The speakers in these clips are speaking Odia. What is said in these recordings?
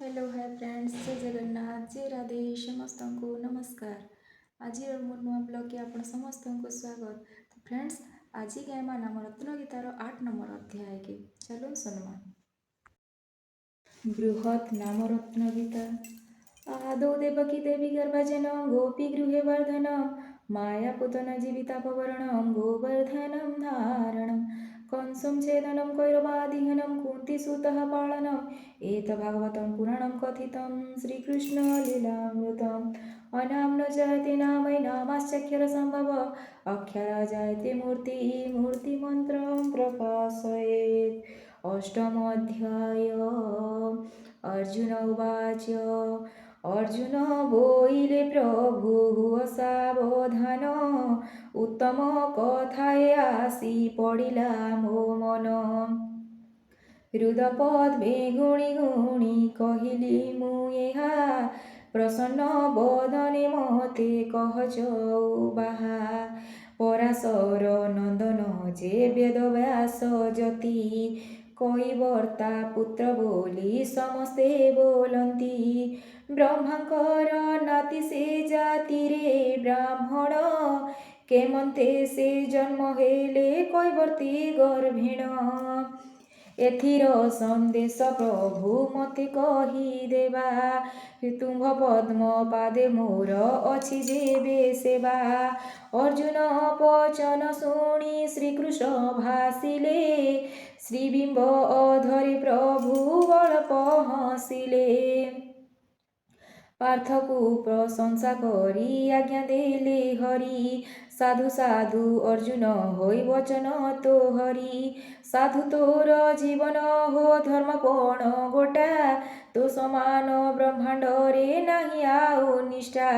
हेलो हाय फ्रेंड्स जय जगन्नाथ जय राधे समस्त को नमस्कार। आज मोर नुआ ब्लॉग के आपण समस्त को स्वागत। तो फ्रेंड्स आज के आम नाम रत्न गीतार 8 नंबर अध्याय के चलो सुनमा। बृहत् नाम रत्न गीता आदौ देवकी देवी गर्भजन गोपी गृहे वर्धन माया पुतन जीवितापवरणं गोवर्धनं धारणं कंसं छेदनं कैरवादिहनं कुन्तीसुतः पालनम् एतद्भागवतं पुराणं कथितं श्रीकृष्णलीलामृतम् अनाम्न जयते नामै नामाश्चक्षरसम्भव अक्षरा जयते मूर्तिमन्त्रं प्रकाशयेत्। अष्टमोऽध्याय अर्जुन उवाच अर्जुन बोइले प्रभु सावधान उत्तम कथाए आसी पड़िला मो मन हृदपद्मे गुणी गुणी कहिली मुहा प्रसन्न बदने मते कहजौ बाहा पराशर नंदन जे वेदव्यास जति कैवर्ता पुत्र बोली समस्ते बोलती ब्रह्मांकर नाती से जाति रे ब्राह्मण केमंते से जन्म हेले कैवर्ती गर्भिण एथिर संदेश प्रभु मते कही देवा तुम्भ पद्म पादे मोर अछि जेबे सेवा। अर्जुन वचन शुणी श्रीकृष्ण भासिले श्रीबिंब अधरे प्रभु बल पहसिले पार्थकु प्रशंसा करी आज्ञा देले हरि साधु साधु अर्जुन होई वचन तो हरि साधु तोर जीवन हो धर्म पण गोटा तो समान ब्रह्मांड रे नाही आउ निष्ठा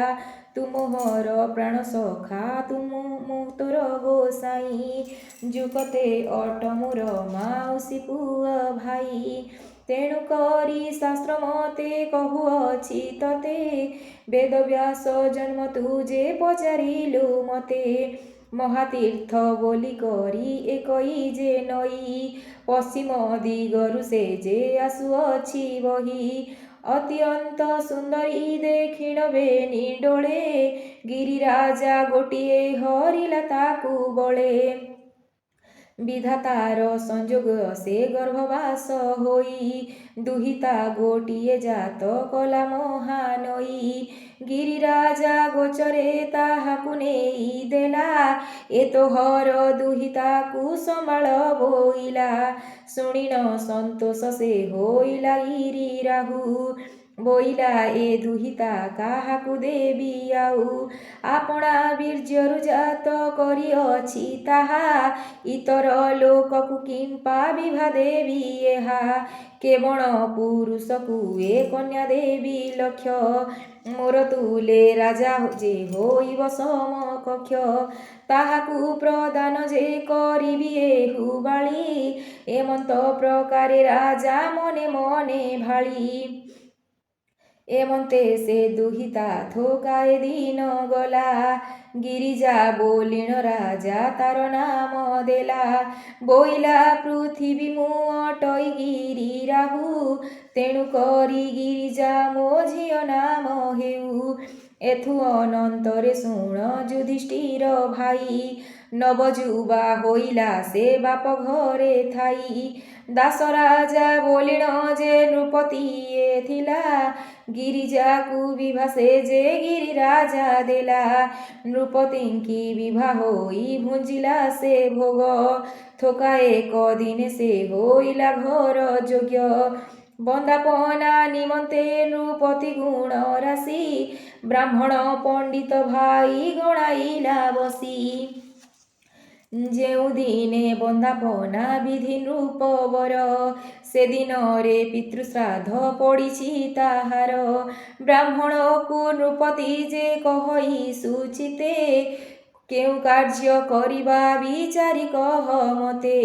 तु मोहर प्राण सखा तुमु तोर गोसाई जुकते अट मोर माउसी पुआ भाई तेणु करी शास्त्र मते कहुअछि तते वेदव्यास जन्म तुजे पचारिलु मते महातीर्थ बोली करी एकई जे नई पश्चिम दिगरु से जे आसुअछि बही अत्यंत सुंदरी देखिण बेनी डोळे गिरिराजा गोटिए हरिला ताकू बळे विधातार संजोग से गर्भवास होई दुहिता गोटिए जात कला महानई गिरिराजा गोचरे ताहाकु नेई देला एतोहर दुहिता कु संभाळ बोइला शुणिन संतोष से होइला गिरि राहु बोइला ए दुहिता काहाकु देवी आउ आपणा वीर्यरु जात करिअछि ताहा इतर लोककु किंपा विभा देवी एहा केवल पुरुषकु ए कन्या देवी लक्ष्य मोर तुले राजा जे होइब समकक्ष ताहाकु प्रदान जे करिबि एहु बाळी एमंत प्रकारे राजा मने मने भाळी एमंते से दुहिता थोकाए दिन गला गिरिजा बोलिण राजा तार नाम देला बोइला पृथ्वी मु अटई गिरि राहु तेणु करी गिरिजा मो झियो नाम हेउ एथु अनंतरे शुण युधिष्ठिर भाई नवजुबा होइला से बाप घरे थाई दास राजा बोलिण जे नृपति ए थिला गिरिजा कु विभा से जे गिरि राजा देला नृपतिंकी विभा होई भुंजिला से भोग थोका एक दिन से होइला घर योग्य बंदापना निमंते नृपति गुण राशि ब्राह्मण पंडित भाई गणाइला बसी जेउ दिने बंदापना विधि नृपवर से दिन रे पितृश्राद्ध पड़िछि ताहार ब्राह्मण को नृपति जे कहई सुचिते केउ कार्य करिबा विचारी कह मते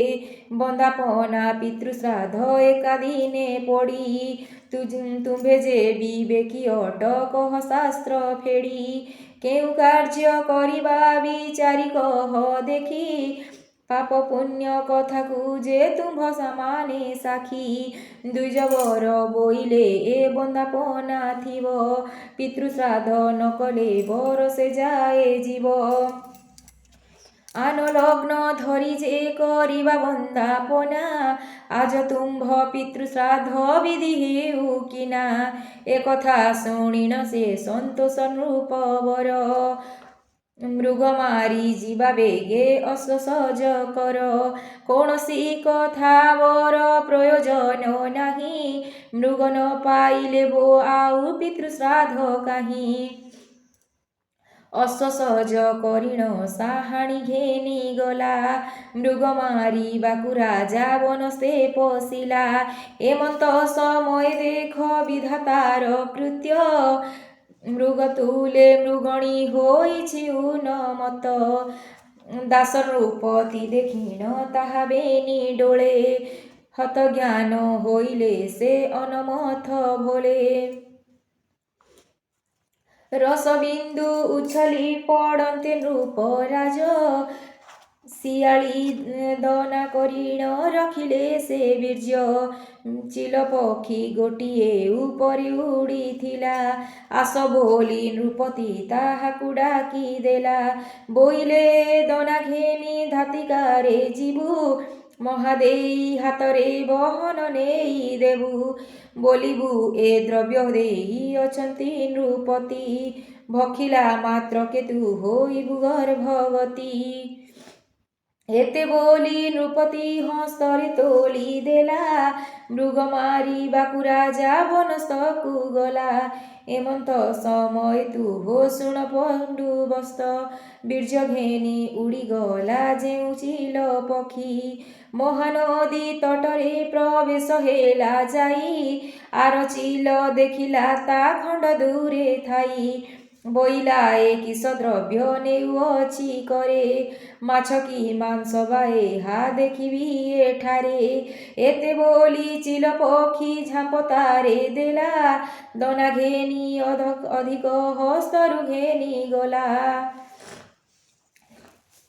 बंदापना पितृश्राद्ध एका दिने पड़ी तुम्भे जे विवेकी अट कह शास्त्र फेड़ी केउ कार्य करिबा विचारी कह देखी ପାପ ପୁଣ୍ୟ କଥାକୁ ଯେ ତୁମ୍ଭ ସମାନେ ସାକ୍ଷୀ। ଦ୍ୱିଜବର ବୋଇଲେ ଏ ବନ୍ଦାପନା ଥିବ। ପିତୃଶ୍ରାଦ୍ଧ ନ କଲେ ବରଷେ ଯାଏ ଯିବ। ଆନ ଲଗ୍ନ ଧରି ଯେ କରିବା ବନ୍ଦାପନା। ଆଜ ତୁମ୍ଭ ପିତୃଶ୍ରାଦ୍ଧ ବିଧି ହେଉ କିନା। ଏକଥା ଶୁଣିନ ସେ ସନ୍ତୋଷ ନୃପବର। ମୃଗ ମାରି ଯିବା ବେଗେ ଅସହଜ କର। କୌଣସି କଥାବର ପ୍ରୟୋଜନ ନାହିଁ। ମୃଗ ନ ପାଇଲେ ବୋ ଆଉ ପିତୃଶ୍ରାଦ୍ଧ କାହିଁ। ଅସହଜ କରିଣ ସାହାଣୀ ଘେନି ଗଲା। ମୃଗ ମାରିବାକୁ ରାଜା ବନସ୍ତେ ପଶିଲା। ଏମନ୍ତ ସମୟ ଦେଖ ବିଧାତାର କୃତ୍ୟ। ମୃଗ ତୁଲେ ମୃଗଣୀ ହୋଇଛି ଉନ୍ମତ୍ତ। ଦାସ ନୃପତି ଦେଖିଣ ତାହା ବେନି ଡୋଳେ। ହତଜ୍ଞାନ ହୋଇଲେ ସେ ଅନମଥ ଭୋଳେ। ରସବିନ୍ଦୁ ଉଛଲି ପଡ଼ନ୍ତେ ନୃପରାଜ। ଶିଆଳି ଦନା କରିଣ ରଖିଲେ ସେ ବୀର୍ଯ୍ୟ। ଚିଲ ପକ୍ଷୀ ଗୋଟିଏ ଉପରେ ଉଡ଼ିଥିଲା। ଆସ ବୋଲି ନୃପତି ତାହାକୁ ଡାକି ଦେଲା। ବୋଇଲେ ଦନା ଘେନି ଧାତିକାରେ ଯିବୁ। ମହାଦେଇ ହାତରେ ବହନ ନେଇ ଦେବୁ। ବୋଲିବୁ ଏ ଦ୍ରବ୍ୟ ଦେଇ ଅଛନ୍ତି ନୃପତି। ଭଖିଲା ମାତ୍ରକେ ତୁ ହୋଇବୁ ଗର୍ଭବତୀ। ଏତେ ବୋଲି ନୃପତି ହସ୍ତରେ ତୋଳି ଦେଲା। ମୃଗ ମାରିବାକୁ ରାଜା ବନସ୍ତକୁ ଗଲା। ଏମନ୍ତ ସମୟ ତୁ ହୋ ଶୁଣ ପଣ୍ଡୁବସ୍ତ। ବୀର୍ଯ୍ୟ ଘେନି ଉଡ଼ିଗଲା ଯେଉଁ ଚିଲ ପକ୍ଷୀ। ମହାନଦୀ ତଟରେ ପ୍ରବେଶ ହେଲା ଯାଇ। ଆର ଚିଲ ଦେଖିଲା ତା ଖଣ୍ଡ ଦୂରେ ଥାଇ। ବୋଇଲା ଏ କିସ ଦ୍ରବ୍ୟ ନେଉଅଛି କରେ। ମାଛ କି ମାଂସ ବା ଏହା ଦେଖିବି ଏଠାରେ। ଏତେ ବୋଲି ଚିଲ ପକ୍ଷୀ ଝାମ୍ପ ତାରେ ଦେଲା। ଦନା ଘେନି ଅଧିକ ହସ୍ତରୁ ଘେନି ଗଲା।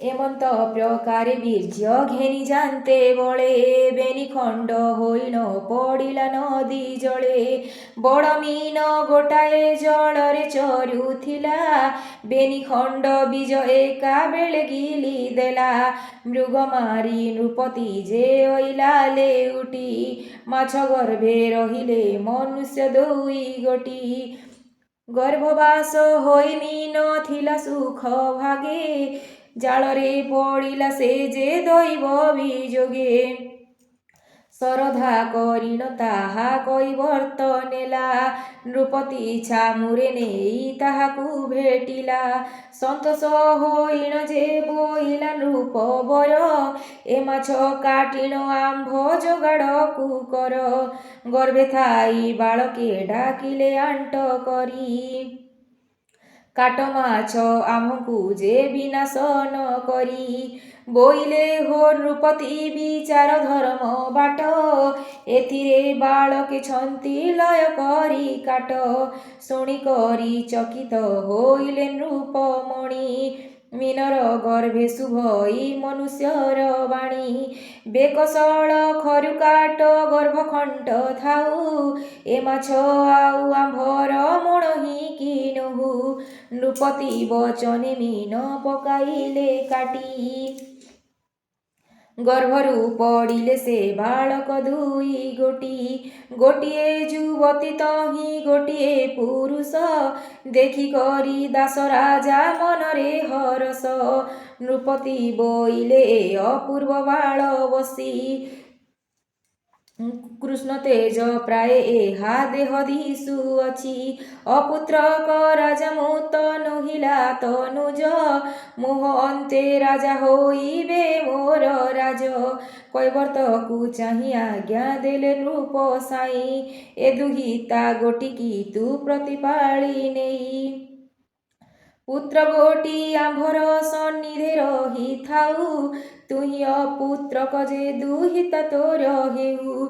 ଏମନ୍ତ ପ୍ରକାରେ ବୀର୍ଯ୍ୟ ଘେନି ଯାନ୍ତେ ବଳେ। ବେନି ଖଣ୍ଡ ହୋଇଣ ପଡ଼ିଲା ନଦୀ ଜଳେ। ବଡ଼ ମୀନ ଗୋଟାଏ ଜଳରେ ଚରୁଥିଲା। ବେନି ଖଣ୍ଡ ବୀଜ ଏକା ବେଳେ ଗିଳି ଦେଲା। ମୃଗ ମାରି ନୃପତି ଯେ ଅଇଲା ଲେଉଟି। ମାଛ ଗର୍ଭେ ରହିଲେ ମନୁଷ୍ୟ ଦୁଇ ଗୋଟି। ଗର୍ଭବାସ ହୋଇ ମୀନ ଥିଲା ସୁଖ ଭାଗେ। ଜାଳରେ ପଡ଼ିଲା ସେ ଯେ ଦୈବ ବିଯୋଗେ। ଶରଧା କରିଣ ତାହା କୈବର୍ତ୍ତ ନେଲା। ନୃପତି ଛାମୁରେ ନେଇ ତାହାକୁ ଭେଟିଲା। ସନ୍ତୋଷ ହୋଇଣ ଯେ ବୋଇଲା ନୃପବର। ଏ ମାଛ କାଟିଣ ଆମ୍ଭ ଯୋଗାଡ଼କୁ କର। ଗର୍ଭେ ଥାଇ ବାଳକେ ଡାକିଲେ ଆଣ୍ଟ କରି। କାଟ ମାଛ ଆମ୍ଭଙ୍କୁ ଯେ ବିନାଶ ନ କରି। ବୋଇଲେ ହୋ ନୃପତି ବିଚାର ଧର୍ମ ବାଟ। ଏଥିରେ ବାଳକେଛନ୍ତି ଲୟ କରି କାଟ। ଶୁଣି କରି ଚକିତ ହୋଇଲେ ନୃପମଣି। ମୀନର ଗର୍ଭେ ଶୁଭଇ ମନୁଷ୍ୟର ବାଣୀ। ବେକସଳ ଖରୁ କାଟ ଗର୍ଭଖଣ୍ଡ ଥାଉ। ଏ ମାଛ ଆଉ ଆମ୍ଭର ମଣ ହିଁ କି ନୋହୁ। ନୃପତି ବଚନେ ମୀନ ପକାଇଲେ କାଟି। ଗର୍ଭରୁ ପଡ଼ିଲେ ସେ ବାଳକ ଦୁଇ ଗୋଟି। ଗୋଟିଏ ଯୁବତୀ ତହିଁ ଗୋଟିଏ ପୁରୁଷ। ଦେଖିକରି ଦାସ ରାଜା ମନରେ ହରଷ। ନୃପତି ବୋଇଲେ ଏ ଅପୂର୍ବ ବାଳ ବସି। କୃଷ୍ଣ ତେଜ ପ୍ରାୟ ଏହା ଦେହ ଦିଶୁଅଛି। ଅପୁତ୍ରକ ରାଜା ମୂତ ନୋହିଲା ତନୁଜ। ମୋହ ଅନ୍ତେ ରାଜା ହୋଇବେ ମୋର ରାଜ। କୈବର୍ତ୍ତକୁ ଚାହିଁ ଆଜ୍ଞା ଦେଲେ ନୃପ ସାଇ। ଏ ଦୁହିତା ଗୋଟିକି ତୁ ପ୍ରତିପାଳି ନେଇ। ପୁତ୍ର ଗୋଟି ଆମ୍ଭର ସନ୍ନିଧେ ରହିଥାଉ। ତୁହି ଅପୁତ୍ରକ ଯେ ଦୁହିତା ତୋର ହେଉ।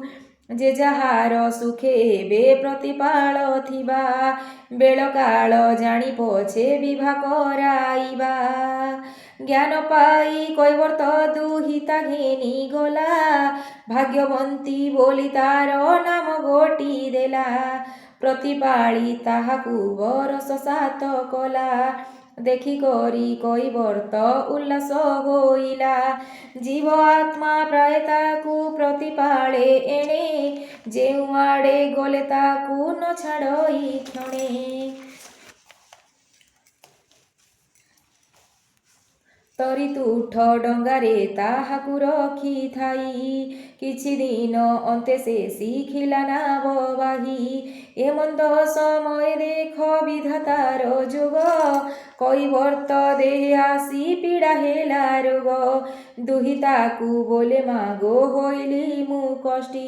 ଯେ ଯାହାର ସୁଖେ ଏବେ ପ୍ରତିପାଳ ଥିବା। ବେଳ କାଳ ଜାଣି ପଛେ ବିଭା କରାଇବା। জ্ঞান পাই কৈবর্ত দুহিতা ঘেনি গলা ভাগ্যবন্তী বলি তার নাম গোটি দেলা ପ୍ରତିପାଳି ତାହାକୁ ବରଷ ସାତ କଲା ଦେଖି କରି কৈବର୍ତ ଉଲ୍ଲାସ ହୋଇଲା ଜୀବ ଆତ୍ମା ପ୍ରାୟ ତାକୁ ପ୍ରତିପାଳେ ଏଣେ ଯେଉଁଆଡ଼େ ଗଲେ ତାକୁ ନ ଛାଡ଼ଇ କ୍ଷଣେ ତରି ତୁଠ ଡଙ୍ଗାରେ ତାହାକୁ ରଖିଥାଇ କିଛି ଦିନ ଅନ୍ତେ ସେ ଶିଖିଲା ନାବବାହି ଏ ମନ୍ଦ ସମୟ ଦେଖ ବିଧାତାର ଯୋଗ কৈବର୍ତ ଦେହେ ଆସି ପୀଡ଼ା ହେଲା ରୋଗ ଦୁହିତାକୁ ବୋଲେ ମାଗୋ ହୋଇଲି ମୁଁ କଷ୍ଟି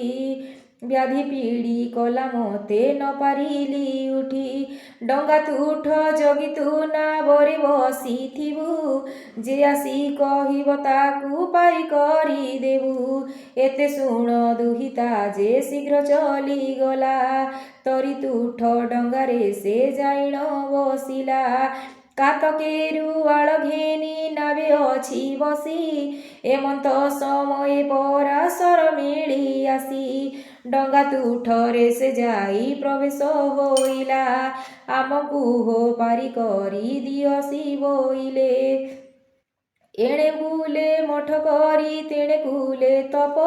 ବ୍ୟାଧି ପିଡ଼ି କଲା ମୋତେ ନ ପାରିଲି ଉଠି ଡଙ୍ଗା ତୁଠ ଜଗି ତୁ ନାବରେ ବସିଥିବୁ ଯେ ଆସି କହିବ ତାକୁ ପାରି କରିଦେବୁ ଏତେ ଶୁଣ ଦୁହିତା ଯେ ଶୀଘ୍ର ଚଲିଗଲା ତରି ତୁଠ ଡଙ୍ଗାରେ ସେ ଯାଇ ନ ବସିଲା କାତକେରୁଆଳ ଘେନି ନାବେ ଅଛି ବସି ଏମନ୍ତ ସମୟ ପରାଶର ମିଳି ଆସି ଡଙ୍ଗା ତୁଠରେ ସେ ଯାଇ ପ୍ରବେଶ ହୋଇଲା ଆମକୁ ହୋ ପାରି କରି ଦିଅସି ବୋଇଲେ ଏଣେ ବୁଲେ ମଠ କରି ତେଣେ କୁଲେ ତପ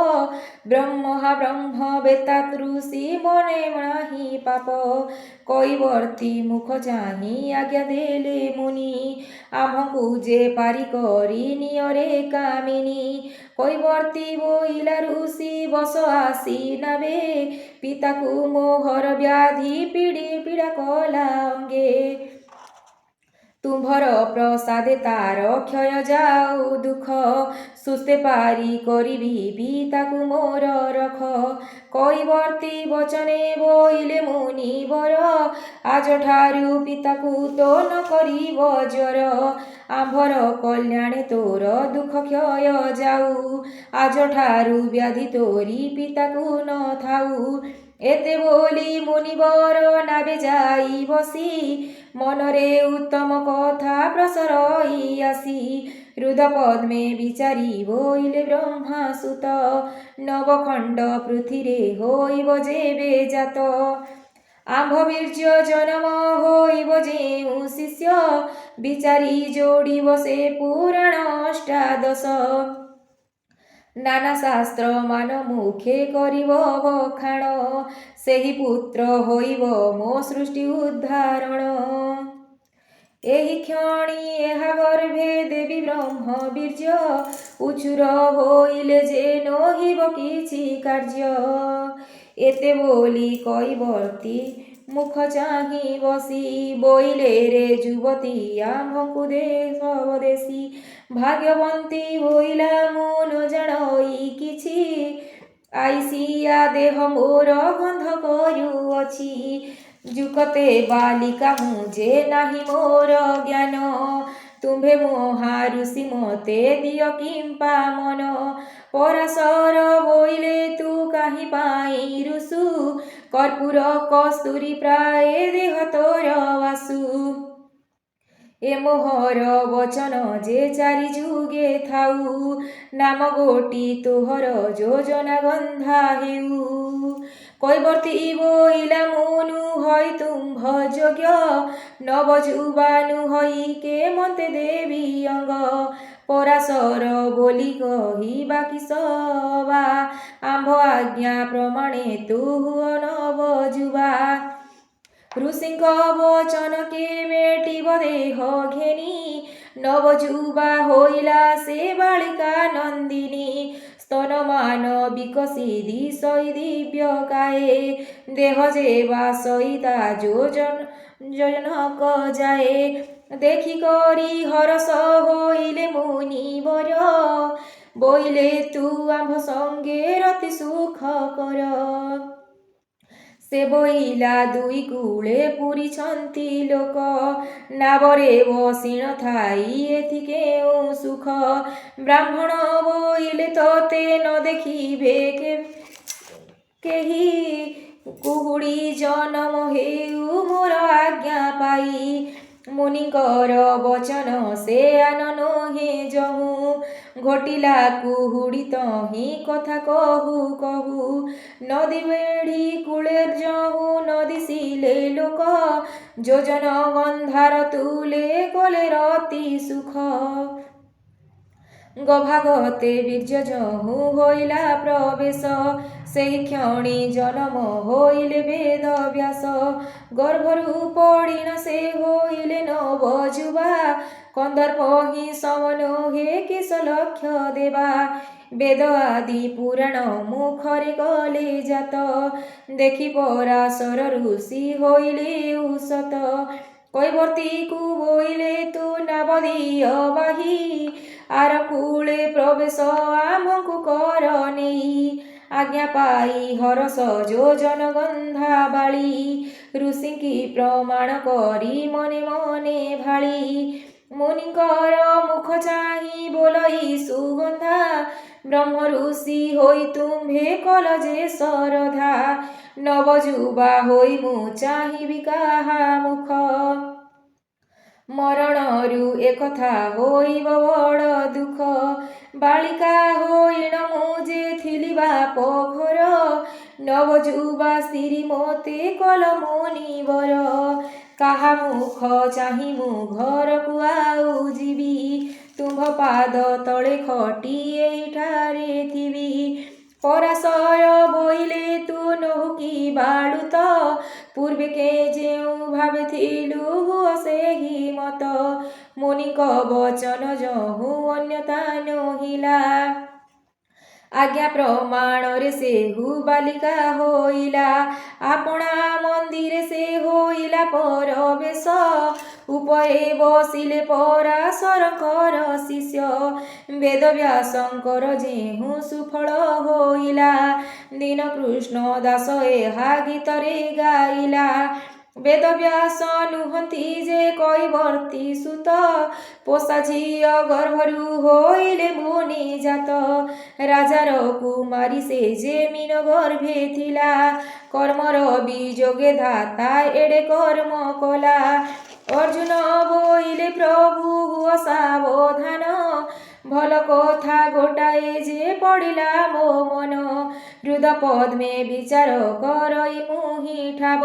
ବ୍ରହ୍ମହା ବ୍ରହ୍ମ ବେତା ଋଷି ମନେ ନାହିଁ ପାପ কৈବର୍ତ୍ତୀ ମୁଖ ଚାହିଁ ଆଜ୍ଞା ଦେଲେ ମୁନି ଆମକୁ ଯେ ପାରି କରି ନିୟରେ କାମିନୀ কৈବର୍ତ୍ତୀ ବୋଇଲା ଋଷି ବସ ଆସି ନାବେ ପିତାକୁ ମୋହର ବ୍ୟାଧି ପୀଡ଼ା କଲା ଅଙ୍ଗେ ତୁମ୍ଭର ପ୍ରସାଦେ ତାର କ୍ଷୟ ଯାଉ ଦୁଃଖ ସୁସ୍ତେ ପାରି କରିବି ପିତାକୁ ମୋର ରଖ কৈବର୍ତ୍ତୀ ବଚନେ ବୋଇଲେ ମୁନି ବର ଆଜଠାରୁ ପିତାକୁ ତ ନ କରିବ ଜ୍ୱର ଆମ୍ଭର କଲ୍ୟାଣେ ତୋର ଦୁଃଖ କ୍ଷୟ ଯାଉ ଆଜଠାରୁ ବ୍ୟାଧି ତୋରି ପିତାକୁ ନ ଥାଉ ଏତେ ବୋଲି ମୁନିବର ନାବେ ଯାଇ ବସି ମନରେ ଉତ୍ତମ କଥା ପ୍ରସରଇ ଆସି ହୃଦ ପଦ୍ମେ ବିଚାରି ବୋଇଲେ ବ୍ରହ୍ମାସୁତ ନବଖଣ୍ଡ ପୃଥିରେ ହୋଇବ ଯେବେ ଜାତ ଆମ୍ଭ ବୀର୍ଯ୍ୟ ଜନମ ହୋଇବ ଯେଉଁ ଶିଷ୍ୟ ବିଚାରି ଯୋଡ଼ିବ ସେ ପୁରାଣ ଅଷ୍ଟାଦଶ ନାନା ଶାସ୍ତ୍ର ମାନ ମୁଖେ କରିବ ବଖାଣ ସେହି ପୁତ୍ର ହୋଇବ ମୋ ସୃଷ୍ଟି ଉଦ୍ଧାରଣ ଏହି କ୍ଷଣି ଏହା ଗର୍ଭେ ଦେବୀ ବ୍ରହ୍ମ ବୀର୍ଯ୍ୟ ଉଛୁର ହୋଇଲେ ଯେ ନହିବ କିଛି କାର୍ଯ୍ୟ ଏତେ ବୋଲି কৈବର୍ତ୍ତୀ ମୁଖ ଚାହିଁ ବସି ବୋଇଲେ ରେ ଯୁବତୀ ଆମ୍ଭଙ୍କୁ ଦେ ସ୍ୱଦେଶୀ ଭାଗ୍ୟବନ୍ତୀ ବୋଇଲା ମୁଁ ନ ଜାଣଇ କିଛି ଆଇସିଆ ଦେହ ମୋର ଗନ୍ଧ କରୁଅଛି ଯୁକତେ ବାଲିକା ମୁଁ ଯେ ନାହିଁ ମୋର ଜ୍ଞାନ ତୁମ୍ଭେ ମହାଋଷି ମୋତେ ଦିଅ କିମ୍ପା ମନ ପରାଶର ବୋଇଲେ ତୁ କାହିଁ ପାଇଁ ଋଷୁ କର୍ପୂର କସ୍ତୁରୀ ପ୍ରାୟ ଦେହ ତୋର ବାସୁ ଏ ମୋହର ବଚନ ଯେ ଚାରି ଯୁଗେ ଥାଉ ନାମ ଗୋଟି ତୋହର ଯୋଜନା ଗନ୍ଧା ହେଉ কৈবর্তী ବୋଇଲା ମୁଁ ନୁହଇ ତୁମ୍ଭ ଯୋଗ୍ୟ ନବଯୁବା ନୁହଇ କେ ମତେ ଦେବୀ ଅଙ୍ଗ ପରାଶର ବୋଲି କହିବା କିସବା ଆମ୍ଭ ଆଜ୍ଞା ପ୍ରମାଣେ ତୁ ହୁଅ ନବଯୁବା ଋଷିଙ୍କ ବଚନ କେବେ ଟିବ ଦେହ ଘେନି ନବଯୁବା ହୋଇଲା ସେ ବାଳିକା ନନ୍ଦିନୀ স্তনমান বিকশি দিশই দিব্যকায়ে দেহ যেবা সইতা যোজনক যায় দেখি করি হরস হইলে মুনিবর বইলে তু আম্ভ সঙ্গে রতি সুখ কর ସେ ବୋଇଲା ଦୁଇ କୂଳେ ପୁରିଛନ୍ତି ଲୋକ ନାବରେ ବସିଣ ଥାଇ ଏଥି କେଉଁ ସୁଖ ବ୍ରାହ୍ମଣ ବୋଇଲେ ତୋତେ ନ ଦେଖିବେ କେହି କୁହୁଡ଼ି ଜନମ ହେଉ ମୋର ଆଜ୍ଞା ପାଇ मुनिकर वचन से आनन हे जहु घोटिला कुहुड़ी तही कथा कहु कहु नदी बेढ़ी कूले जहु नदी सिले लोक जोजन गंधार तुले कले रति सुख गभागते बीर्य जहु होइला प्रवेश ସେହି କ୍ଷଣି ଜନମ ହୋଇଲେ ବେଦ ବ୍ୟାସ ଗର୍ଭରୁ ପଡ଼ିଣ ସେ ହୋଇଲେ ନବଯୁବା କନ୍ଦର୍ପ ହିଁ ସମନ ହେ କିସ ଲକ୍ଷ୍ୟ ଦେବା ବେଦ ଆଦି ପୁରାଣ ମୁଖରେ ଗଲେ ଜାତ ଦେଖି ପରାଶର ଋଷି ହୋଇଲେ ଉଷତ কৈবর্তীକୁ ବୋଇଲେ ତୁ ନାବଦୀୟ ବାହି ଆର କୂଳେ ପ୍ରବେଶ ଆମକୁ କର ନେଇ आज्ञा पाई हरस जोजन गंधा बाली ऋषिकी प्रमाण करी मने मने भाली मुनिकर मुख चाही बोलई सुगंधा ब्रह्म ऋषि होई तुम्भे कल जे सरधा नवजुबा होई मु चाहिबी काहा मुख मरणरु एकथा होइब बड़ दुख बालिका होइण मु जे थिली बाप घर नवजुबा स्त्री मोते कल मुनिवर काहा मुख चाहि मु घरकु आउ जीवी तुम्भ पाद तले खटी एठारे थिवी पराशर बोइले तू नहुकी बाळुत पूर्वे के जेउ भाबिथिलु हुଅ ସେହି ମତ मुनिक वचन जहु अन्यता नहिला आज्ञा प्रमाणरे सेहु बालिका होइला आपणा मन्दिरे से होइला परवेश उपरे बसिले पराशरकर शिष्य वेदव्यासंकर जेहु सुफल होइला दीन कृष्ण दास एहा गीतरे गाइला वेदव्यास नुहंती जे কৈবর্তী सुत पोषा झिय गर्भरु होइले मुनि जात राजार कुमारी से जे मीन गर्भे थिला कर्मर बीजोगे धाता एडे कर्म कला अर्जुन बोइले प्रभु हुଅ सावधान भल कथा गोटाए जे पड़िला मो मन हृद पद्मे विचार करई मुहि ठाब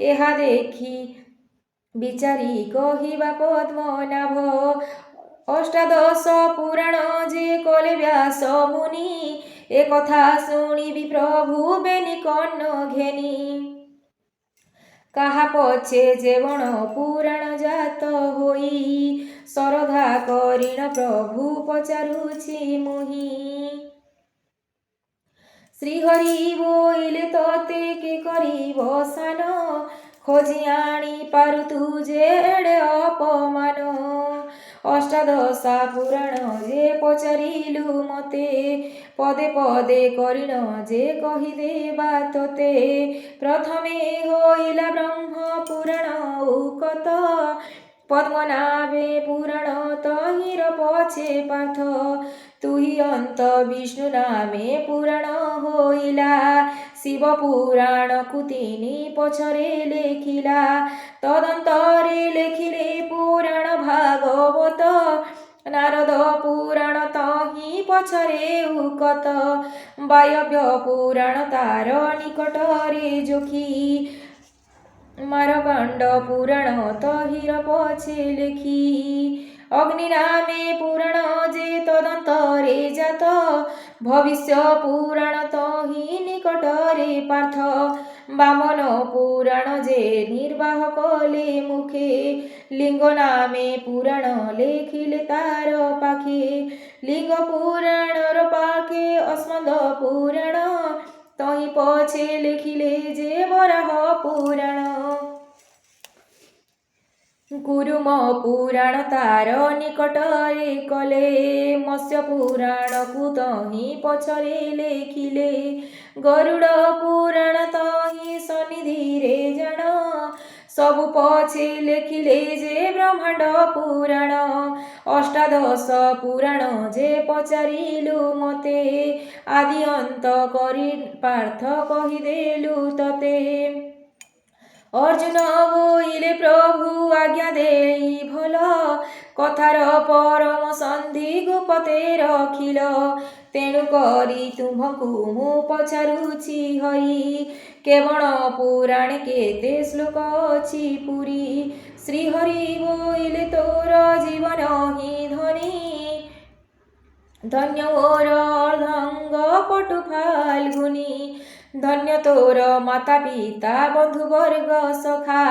एहा देखी विचारी कहिबा पद्मनाभ अष्टादश पुराण जे कले व्यास मुनि ए कथा शुणिबी प्रभु बेनी कर्ण घेनी काहा पछे जेवण पुराण जात होई सरधा करिण प्रभु पचारुछि मुहि श्रीहरि बोइले तते के करिब सान खोजी आनी पारु तुझे एडे अपमान अष्टादशा पुराण जे पचारिलु मते पदे पदे करिण जे कहिदेबा तोते प्रथमे होइला ब्रह्म पुराण उकत पद्मनाभे पुराण तहिर पछे पाठ तुही अंत विष्णु नामे पुराण होइला शिव पुराण कुतिनी पछरे लेखिला तदंतरे लेखिले पुराण भागवत नारद पुराण तही पछरे उकत वायव्य पुराण तार निकटरे जोखी मारकांड पुराण तहिर पछे लेखी अग्नि नामे पुराण जे तदंतरे जात भविष्य पुराण तही निकटरे पार्थ बामन पुराण जे निर्वाह कले मुखे लिंग नामे पुराण लेखिले तार पाखे लिंग पुराणर पाखे अस्मद पुराण तही पछे लेखिले जे वराह पुराण कुरुम पुराण तार निकटरे कले मत्स्य पुराण कु तही पछरे लेखिले गरुड़ पुराण तही सन्निधिरे जान सबु पछे लेखिले जे ब्रह्मांड पुराण अष्टादश पुराण जे पचारिलु मते आदि अंत करी पार्थ कहिदेलु तते अर्जुन बोइले प्रभु आज्ञा देई भल कथार परम सन्धि गुपते रखिल तेणु करी तुम्भଙ୍କୁ ମୁଁ ପଚାରୁଛି ହଇ କେବଳ ପୁରାଣେ କେତେ ଶ୍ଲୋକ ଅଛି ପୁରୀ ଶ୍ରୀହରି ବୋଇଲେ ତୋର ଜୀବନ ହିଁ ଧନୀ ଧନ୍ୟ ମୋର ଅର୍ଦ୍ଧାଙ୍ଗ ପଟୁ ଫାଲ୍ଗୁନି ଧନ୍ୟ ତୋର ମାତା ପିତା ବନ୍ଧୁବର୍ଗ ସଖା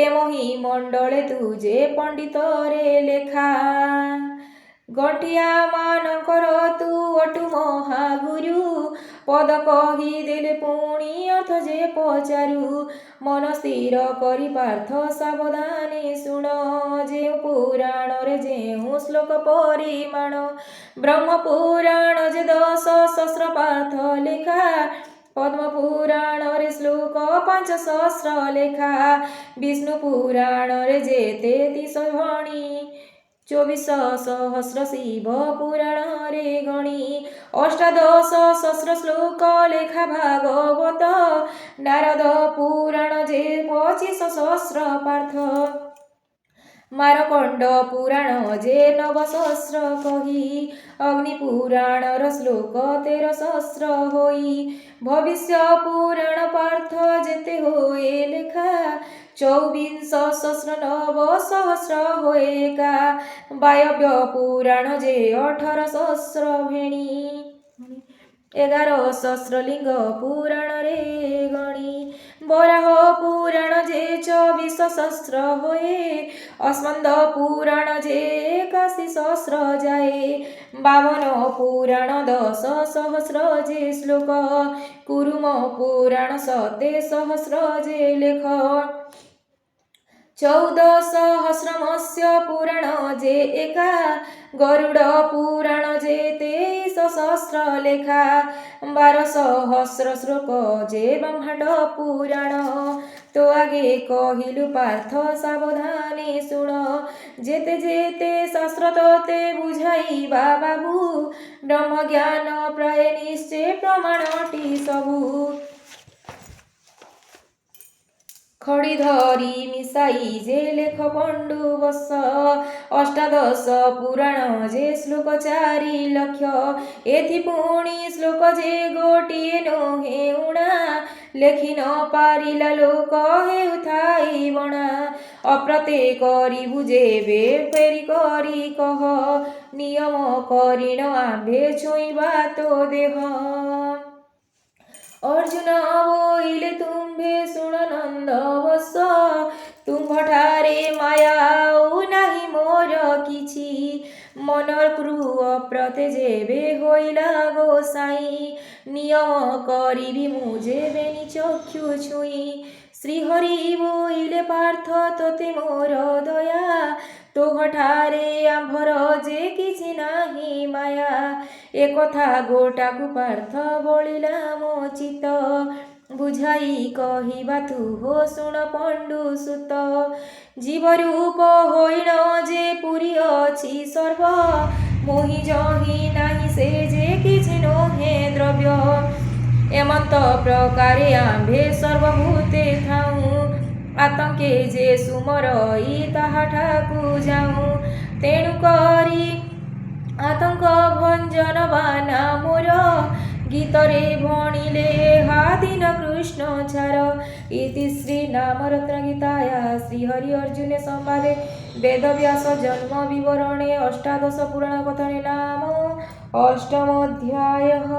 ଏ ମହି ମଣ୍ଡଳେ ତୁ ଯେ ପଣ୍ଡିତରେ ଲେଖା ଗଣ୍ଠିଆ ମାନଙ୍କର ତୁ ଅଟୁ ମହାଗୁରୁ ପଦ କହିଦେଲେ ପୁଣି ଅର୍ଥ ଯେ ପଚାରୁ ମନ ସ୍ଥିର କରି ପାର୍ଥ ସାବଧାନେ ଶୁଣ ଯେଉଁ ପୁରାଣରେ ଯେଉଁ ଶ୍ଲୋକ ପରିମାଣ ବ୍ରହ୍ମ ପୁରାଣ ଯେ 10,000 ପାର୍ଥ ଲେଖା ପଦ୍ମ ପୁରାଣରେ ଶ୍ଲୋକ 5,000 ଲେଖା ବିଷ୍ଣୁ ପୁରାଣରେ ଯେ 33 ଭଣି 24,000 ଶିବ ପୁରାଣରେ ଗଣି 18,000 ଶ୍ଲୋକ ଲେଖା ଭାଗବତ ନାରଦ ପୁରାଣ ଯେ 25,000 ପାର୍ଥ ମାରକଣ୍ଡ ପୁରାଣ ଯେ 9,000 କହି ଅଗ୍ନି ପୁରାଣର ଶ୍ଲୋକ 13,000 ହୋଇ ଭବିଷ୍ୟ ପୁରାଣ ପାର୍ଥ ଯେତେ ହୋଏ ଲେଖା 24,900 ହୋଏ ଏକା ବାୟବ୍ୟ ପୁରାଣ ଯେ 18,000 ଭେଣି 11,000 ଲିଙ୍ଗ ପୁରାଣରେ ଗଣି ବରାହ ପୁରାଣ ଯେ 24,000 ହୋଏ ଅସ୍କନ୍ଦ ପୁରାଣ ଯେ 81,000 ଯାଏ 52 ପୁରାଣ 10,000 ଯେ ଶ୍ଲୋକ କୁରୁମ ପୁରାଣ 7,000 ଯେ ଲେଖ 14,000 ମତ୍ସ୍ୟ ପୁରାଣ ଯେ ଏକା ଗରୁଡ଼ ପୁରାଣ ଯେ 23,000 ଲେଖା 12,000 ଶ୍ଲୋକ ଯେ ବ୍ରହ୍ମାଣ୍ଡ ପୁରାଣ ତୋ ଆଗେ କହିଲୁ ପାର୍ଥ ସାବଧାନେ ଶୁଣ ଯେତେ ଯେତେ ଶାସ୍ତ୍ର ତୋତେ ବୁଝାଇବା ବାବୁ ବ୍ରହ୍ମଜ୍ଞାନ ପ୍ରାୟ ନିଶ୍ଚେ ପ୍ରମାଣଟି ସବୁ ଖଡ଼ି ଧରି ମିଶାଇ ଯେ ଲେଖ ପଣ୍ଡୁ ବସ 18,000 ପୁରାଣ ଯେ ଶ୍ଲୋକ 4,00,000 ଏଥି ପୁଣି ଶ୍ଲୋକ ଯେ ଗୋଟିଏ ନୁହେଁ ଉଣା ଲେଖି ନ ପାରିଲା ଲୋକ ହେଉଥାଇ ବଣା ଅପ୍ରତ୍ୟେକ କରିବୁ ଯେବେ ଫେରି କରି କହ ନିୟମ କରିଣ ଆମ୍ଭେ ଛୁଇଁବା ତୋ ଦେହ अर्जुन बोइले तुम्भे शुण नंद बस तुम्भठारे माया नाही मोर किछि मनर क्रूर प्रते जेबे होइला गोसाई नियम करिबि मु जेबे नि चक्षु छुई श्रीहरि बोइले पार्थ तोते मोर दया तोहठारे आम्भर जे किछि नाही माया एकथा गोटाकु पार्थ बलिला मो चित्त बुझाई कहिबा तू हो शुण पण्डु सुत जीव रूप होइन जे पुरी अछि सर्व मोहि जहि नाही से जे किछि नोहे द्रव्य एमंत प्रकारे आम्भे सर्वभूते थाऊ आतंके जे सुमरई ताहाठाकु जाऊँ तेणु करी आतंक भंजन बाना मोर गीतरे भणिले हा दिन कृष्ण छार इति श्री नामरत्न गीताया श्रीहरि अर्जुने संवादे वेदव्यास जन्म विवरणे 18 पुराण कथने नाम 8 अध्यायः।